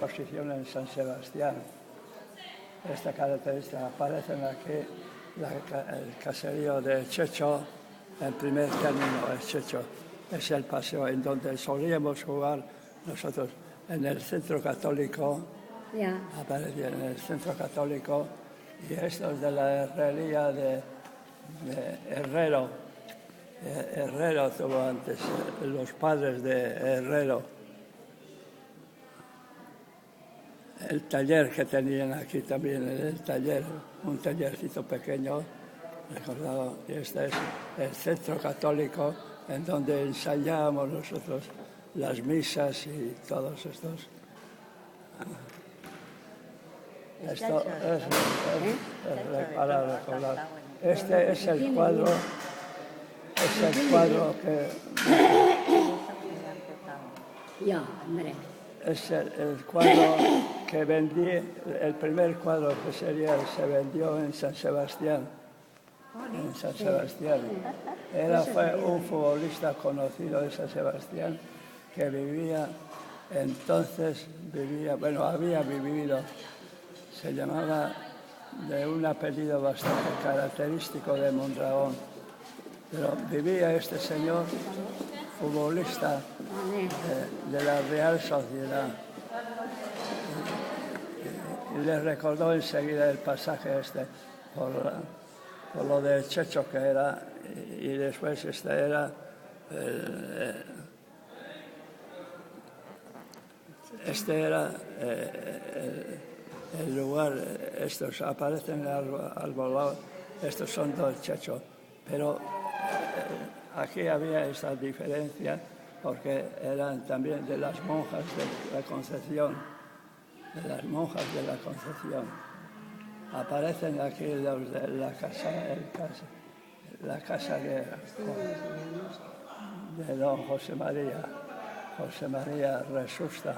exposición en San Sebastián. Esta característica aparece aquí, el caserío de Checho, en primer término es Checho, es el paseo en donde solíamos jugar nosotros en el centro católico, aparecía en el centro católico, y esto es de la herrería de Herrero. Herrero tuvo antes, los padres de Herrero. El taller que tenían aquí también, el taller, un tallercito pequeño, recordado, y este es el centro católico en donde ensayábamos nosotros las misas y todos estos. Esto es para recordar. Este es el cuadro que... Es el cuadro que vendí, el primer cuadro que se vendió en San Sebastián. En San Sebastián. Fue un futbolista conocido de San Sebastián que había vivido, se llamaba de un apellido bastante característico de Mondragón. Pero vivía este señor, futbolista de la Real Sociedad. Y le recordó enseguida el pasaje este, por lo de Checho que era, y después este era el lugar, estos aparecen arbolados, estos son dos Checho, pero aquí había esa diferencia porque eran también de las monjas de la Concepción, Aparecen aquí los de la casa de don José María Resusta.